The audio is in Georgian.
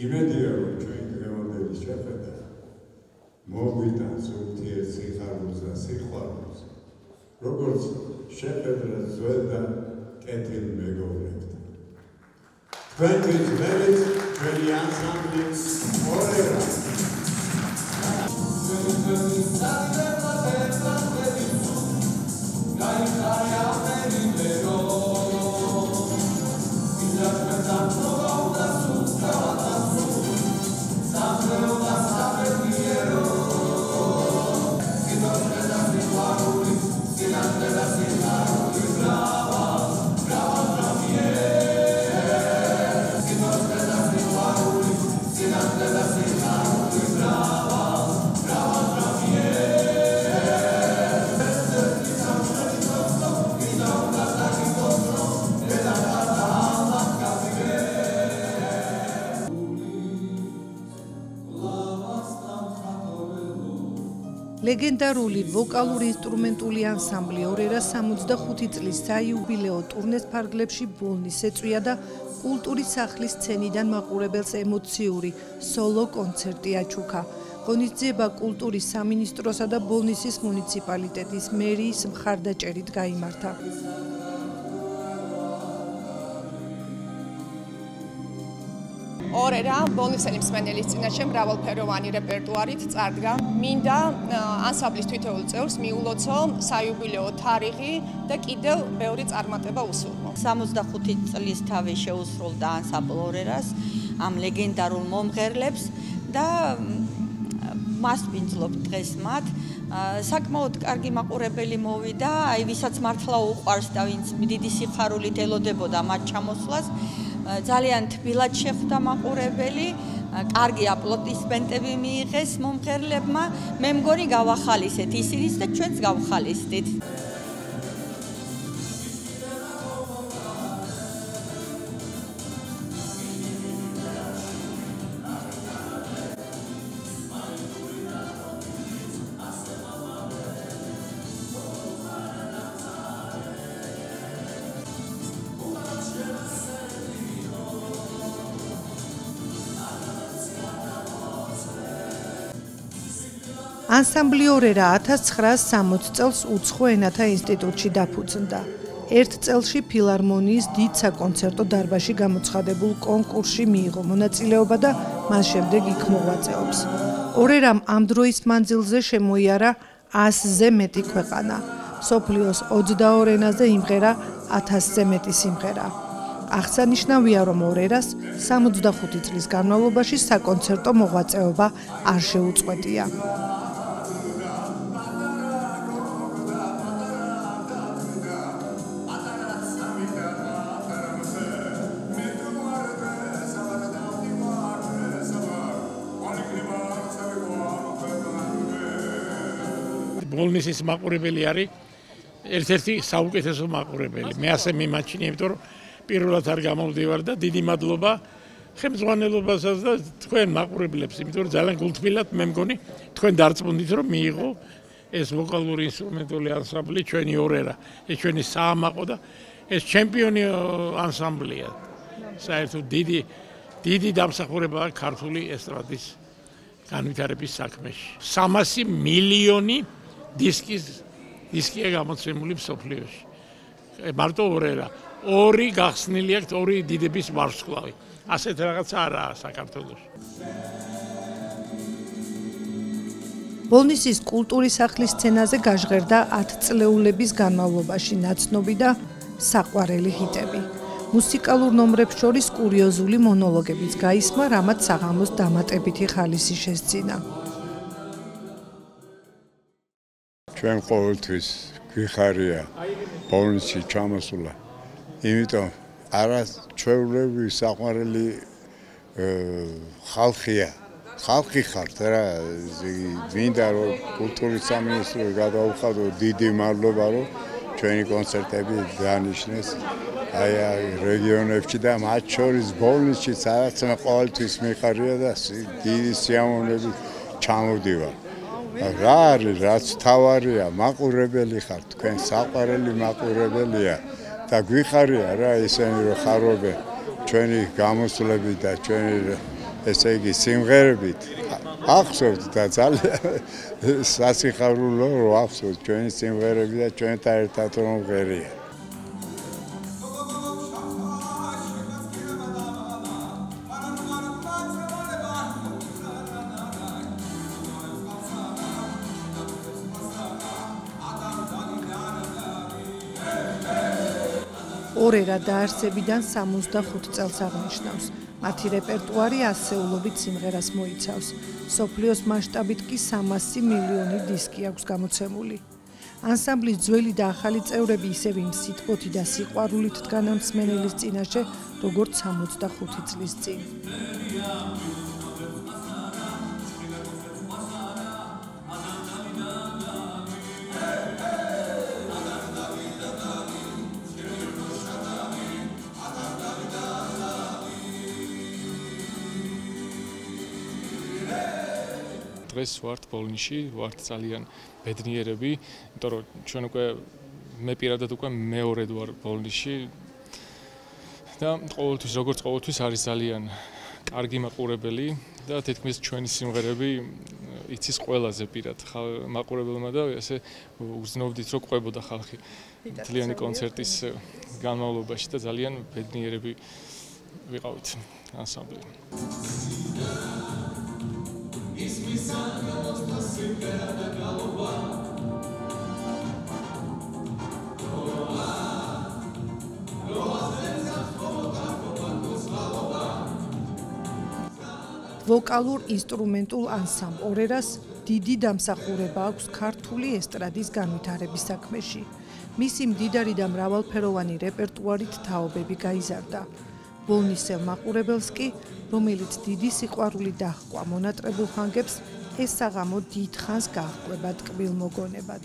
იმედია რომ ჩვენი დღევანდელი შეხვედრა მოვიტანს ურთიერთ სიხარულს და სიყვარულს, როგორც შეხვედრა ძველ და კეთილ მეგობრებთან. თქვენთვის ღერით ჩვენი ანსამბლი ორერა. ლეგენდარული ვოკალური ინსტრუმენტული ანსამბლი ორერა 65 წლის საიუბილეო ტურნეს ფარგლებში ბოლნისს ეწვია და კულტურის სახლის სცენიდან მაყურებელს ემოციური სოლო კონცერტი აჩუქა. ღონისძიება კულტურის სამინისტროსა და ბოლნისის მუნიციპალიტეტის მერიის მხარდაჭერით გაიმართა. ორერა ბოლნისელი მსმენელის წინაშე მრავალფეროვანი რეპერტუარით წარდგა. მინდა ანსამბლის თითოეულ წევრს მიულოცო საიუბილეო თარიღი და კიდევ ბევრი წარმატება უსურვო. 65 წლის თავი შეუსრულდა ანსამბლ ორერას ამ ლეგენდარულ მომღერლებს და მას ვინძლობ დღეს მათ. საკმაოდ კარგი მაყურებელი მოვიდა, აი ვისაც მართლა უყვარს და ვინც დიდი სიხარულით ელოდებოდა მათ ჩამოსვლას. ძალიან თბილად შეხვდა მაყურებელი, კარგი აპლოდისმენტები მიიღეს მომღერლებმა. მე მგონი გავახალისეთ ისინიც და ჩვენც გავხალისდით. ანსამბლი ორერა 1960 წელს უცხო ენათა ინსტიტუტში დაფუძნდა. ერთ წელში ფილარმონიის დიდ საკონცერტო დარბაზში გამოცხადებულ კონკურსში მიიღო მონაწილეობა და მას შემდეგ იქ მოღვაწეობს. ორერამ ამ დროის მანძილზე შემოიარა 100-ზე მეტი ქვეყანა. მსოფლიოს 22 ენაზე იმღერა 1000-ზე მეტი სიმღერა. აღსანიშნავია, რომ ორერას 65 წლის განმავლობაში საკონცერტო მოღვაწეობა არ შეუწყვეტია. ბოლნისის მაყურებელი არის ერთ-ერთი საუკეთესო მაყურებელი. მე ასე მიმაჩნია, იმიტომ რომ პირველად არ გამოვდივარ და დიდი მადლობა ხელმძღვანელობასაც და თქვენ მაყურებლებს, იმიტომ რომ ძალიან გულთბილად მე მგონი თქვენ დარწმუნდით, რომ მიიღო ეს ვოკალური ინსტრუმენტული ანსამბლი ჩვენი ორერა. ეს ჩვენი საამაყო და ეს ჩემპიონი ანსამბლია. საერთოდ დიდი დამსახურებაა ქართული ესტრადის განვითარების საქმეში. 300 მილიონი დისკია გამოცემული მსოფლიოში. მარტო ორერა. 2 გახსნილი აქვს 2 დიდების ვარსკვლავი. ასეთ რაღაცა არაა საქართველოში. ბოლნისის კულტურის სახლის სცენაზე გაჟღერდა 10 წლეულების განმავლობაში ნაცნობი და საყვარელი ჰიტები. მუსიკალურ ნომრებს შორის კურიოზული მონოლოგებიც გაისმა, რამაც საღამოს დამატებითი ხალისი შესძინა. ჩვენ ყოველთვის გვიხარია ბოლნისში ჩამოსვლა. იმიტომ არა ჩვეულები საყვარელი ხალხია. ხალხი ხართ რა, მინდა რომ კულტურის სამინისტრო გადაუხადო დიდი მადლობა რომ ჩვენი კონცერტები დანიშნეს აი რეგიონებში და მათ შორის ბოლნისში სადაც ყოველთვის მიხარია და დიდი სიამოვნებით ჩამოვდივარ. რა არის, რაც თავარია, მაყურებელი ხართ, თქვენ საყვარელი მაყურებელია და გვიხარია რა ისინი რომ ხარობენ ჩვენი გამოსვლები და ჩვენი ესე იგი სიმღერებით ახსოვთ და ძალიან სასიხარულო რო ახსოვთ ჩვენი სიმღერები და ჩვენთან ერთად რომ ღერია. ორერა დაარსებიდან 65 წელს აღნიშნავს. მათი რეპერტუარი ასეულობით სიმღერას მოიცავს. მსოფლიოს მასშტაბით კი 300 მილიონი დისკი აქვს გამოცემული. ანსამბლის ძველი და ახალი წევრები ისევ იმ სითბოთი და სიყვარულით დგანან მსმენელის წინაშე, როგორც 65 წლის წინ. დღეს ვართ ბოლნისში, ვართ ძალიან ბედნიერები, იმიტომ რომ ჩვენ უკვე მე პირადად უკვე მეორედ ვარ ბოლნისში და ყოველთვის როგორც ყოველთვის არის ძალიან კარგი მაყურებელი და თითქმის ჩვენი სიმღერები იცის ყველაზე პირად მაყურებელმა და ესე უგზნობდით რომ ყვებოდა ხალხი მთლიანი კონცერტის განმავლობაში და ძალიან ბედნიერები ვიყავით ანსამბლი. ვოკალურ ინსტრუმენტულ ანსამბლ ორერას დიდი დამსახურება აქვს ქართული ესტრადის განვითარების საქმეში. მისი მდიდარი და მრავალფეროვანი რეპერტუარით თაობები გაიზარდა. ბოლნისელ მაყურებელს კი, რომელიც დიდი სიყვარული დაჰყვა მონატრებულ ხანგებს, ეს საღამო დიდხანს გაჰყვება ტკბილ მოგონებად.